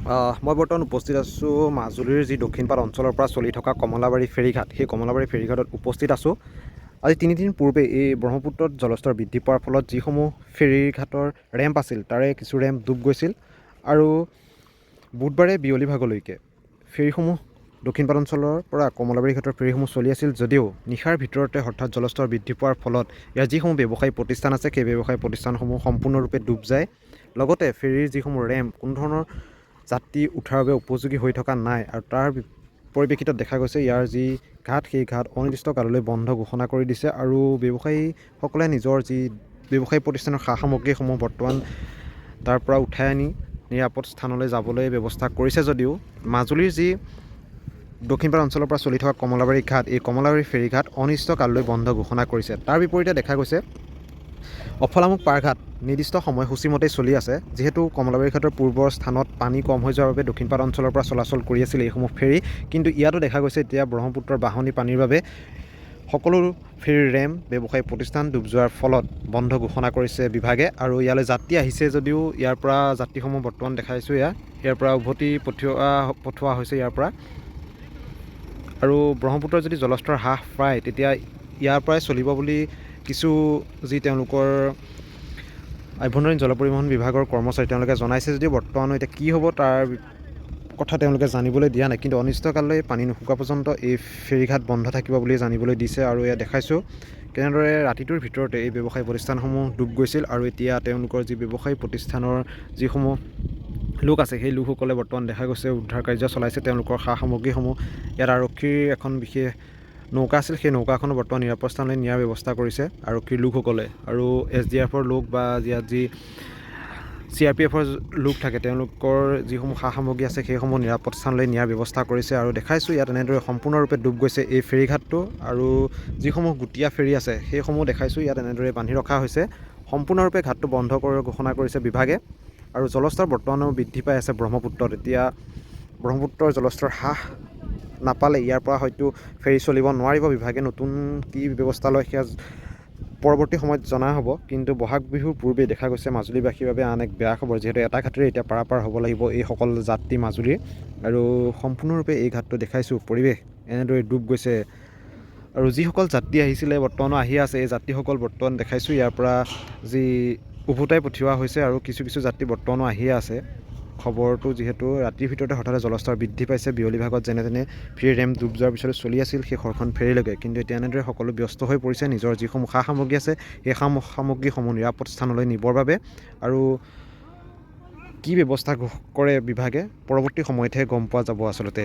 মই বৰ্তমান উপস্থিত আছোঁ মাজুলীৰ যি দক্ষিণপাট অঞ্চলৰ পৰা চলি থকা কমলাবাৰী ফেৰীঘাট, সেই কমলাবাৰী ফেৰীঘাটত উপস্থিত আছোঁ। আজি তিনিদিন পূৰ্বে এই ব্ৰহ্মপুত্ৰত জলস্তৰ বৃদ্ধি পোৱাৰ ফলত যিসমূহ ফেৰীঘাটৰ ৰেম্প আছিল তাৰে কিছু ৰেম্প ডুব গৈছিল আৰু বুধবাৰে বিয়লি ভাগলৈকে ফেৰীসমূহ দক্ষিণপাট অঞ্চলৰ পৰা কমলাবাৰী ঘাটৰ ফেৰীসমূহ চলি আছিল যদিও নিশাৰ ভিতৰতে হঠাৎ জলস্তৰ বৃদ্ধি পোৱাৰ ফলত ইয়াৰ যিসমূহ ব্যৱসায়ী প্ৰতিষ্ঠান আছে সেই ব্যৱসায়ী প্ৰতিষ্ঠানসমূহ সম্পূৰ্ণৰূপে ডুব যায়। লগতে ফেৰীৰ যিসমূহ ৰেম্প কোনো ধৰণৰ যাত্ৰী উঠাৰ বাবে উপযোগী হৈ থকা নাই আৰু তাৰ পৰিপ্ৰেক্ষিতত দেখা গৈছে ইয়াৰ যি ঘাট সেই ঘাট অনিৰ্দিষ্টকাললৈ বন্ধ ঘোষণা কৰি দিছে আৰু ব্যৱসায়ীসকলে নিজৰ যি ব্যৱসায়ী প্ৰতিষ্ঠানৰ সা সামগ্ৰীসমূহ বৰ্তমান তাৰ পৰা উঠাই আনি নিৰাপদ স্থানলৈ যাবলৈ ব্যৱস্থা কৰিছে যদিও মাজুলীৰ যি দক্ষিণপাট অঞ্চলৰ পৰা চলি থকা কমলাবাৰী ঘাট, এই কমলাবাৰী ফেৰীঘাট অনিৰ্দিষ্টকাললৈ বন্ধ ঘোষণা কৰিছে। তাৰ বিপৰীতে দেখা গৈছে অফলামুখ পাৰঘাট নিৰ্দিষ্ট সময়সূচীমতেই চলি আছে। যিহেতু কমলাবাৰী ঘাটৰ পূৰ্বৰ স্থানত পানী কম হৈ যোৱাৰ বাবে দক্ষিণপাট অঞ্চলৰ পৰা চলাচল কৰি আছিল এইসমূহ ফেৰী, কিন্তু ইয়াতো দেখা গৈছে এতিয়া ব্ৰহ্মপুত্ৰৰ বাঢ়নী পানীৰ বাবে সকলো ফেৰীৰ ৰেম্প ব্যৱসায়ী প্ৰতিষ্ঠান ডুব যোৱাৰ ফলত বন্ধ ঘোষণা কৰিছে বিভাগে আৰু ইয়ালৈ যাত্ৰী আহিছে যদিও ইয়াৰ পৰা যাত্ৰীসমূহ বৰ্তমান দেখাইছোঁ ইয়াৰ পৰা উভতি পঠোৱা হৈছে ইয়াৰ পৰা। আৰু ব্ৰহ্মপুত্ৰৰ যদি জলস্তৰ হ্ৰাস পায় তেতিয়া ইয়াৰ পৰাই চলিব বুলি কিছু যি তেওঁলোকৰ আভ্যন্তৰীণ জল পৰিবহণ বিভাগৰ কৰ্মচাৰী তেওঁলোকে জনাইছে যদিও বৰ্তমানো এতিয়া কি হ'ব তাৰ কথা তেওঁলোকে জানিবলৈ দিয়া নাই, কিন্তু অনিৰ্দিষ্টকাললৈ পানী নুশুকা পৰ্যন্ত এই ফেৰীঘাট বন্ধ থাকিব বুলি জানিবলৈ দিছে। আৰু এয়া দেখাইছোঁ কেনেদৰে ৰাতিটোৰ ভিতৰতে এই ব্যৱসায়ী প্ৰতিষ্ঠানসমূহ ডুব গৈছিল আৰু এতিয়া তেওঁলোকৰ যি ব্যৱসায়ী প্ৰতিষ্ঠানৰ যিসমূহ লোক আছে সেই লোকসকলে বৰ্তমান দেখা গৈছে উদ্ধাৰ কাৰ্য চলাইছে তেওঁলোকৰ সা সামগ্ৰীসমূহ। ইয়াত আৰক্ষীৰ এখন বিশেষ নৌকা আছিল, সেই নৌকাখনো বৰ্তমান নিৰাপদ স্থানলৈ নিয়াৰ ব্যৱস্থা কৰিছে আৰক্ষীৰ লোকসকলে। আৰু SDRFৰ লোক বা ইয়াত যি CRPFৰ লোক থাকে তেওঁলোকৰ যিসমূহ সা সামগ্ৰী আছে সেইসমূহ নিৰাপদ স্থানলৈ নিয়াৰ ব্যৱস্থা কৰিছে। আৰু দেখাইছোঁ ইয়াত এনেদৰে সম্পূৰ্ণৰূপে ডুব গৈছে এই ফেৰীঘাটটো আৰু যিসমূহ গুটীয়া ফেৰী আছে সেইসমূহ দেখাইছোঁ ইয়াত এনেদৰে বান্ধি ৰখা হৈছে। সম্পূৰ্ণৰূপে ঘাটটো বন্ধ কৰি ঘোষণা কৰিছে বিভাগে আৰু জলস্তৰ বৰ্তমানো বৃদ্ধি পাই আছে ব্ৰহ্মপুত্ৰত। এতিয়া ব্ৰহ্মপুত্ৰৰ জলস্তৰ হ্ৰাস নাপালে ইয়াৰ পৰা হয়তো ফেৰী চলিব নোৱাৰিব। বিভাগে নতুন কি ব্যৱস্থা লয় সেয়া পৰৱৰ্তী সময়ত জনা হ'ব, কিন্তু বহাগ বিহুৰ পূৰ্বে দেখা গৈছে মাজুলীবাসীৰ বাবে আন এক বেয়া খবৰ, যিহেতু এটা ঘাটেৰে এতিয়া পাৰাপাৰ হ'ব লাগিব এইসকল যাত্ৰী মাজুলীৰ। আৰু সম্পূৰ্ণৰূপে এই ঘাটটো দেখাইছোঁ পৰিৱেশ এনেদৰে ডুব গৈছে আৰু যিসকল যাত্ৰী আহিছিলে বৰ্তমানো আহি আছে এই যাত্ৰীসকল বৰ্তমান দেখাইছোঁ ইয়াৰ পৰা যি উভতাই পঠিওৱা হৈছে আৰু কিছু যাত্ৰী বৰ্তমানো আহিয়ে আছে। খবৰটো যিহেতু ৰাতিৰ ভিতৰতে হঠাৎ জলস্তৰ বৃদ্ধি পাইছে, বিয়লি ভাগত যেনে তেনে ফেৰী ৰেম্প ডুব যোৱাৰ পিছতে চলি আছিল সেই খৰখন ফেৰীলৈকে, কিন্তু এতিয়া এনেদৰে সকলো ব্যস্ত হৈ পৰিছে নিজৰ যিসমূহ সা সামগ্ৰী আছে সেই সামগ্ৰীসমূহ নিৰাপদ স্থানলৈ নিবৰ বাবে। আৰু কি ব্যৱস্থা কৰে বিভাগে পৰৱৰ্তী সময়তহে গম পোৱা যাব আচলতে।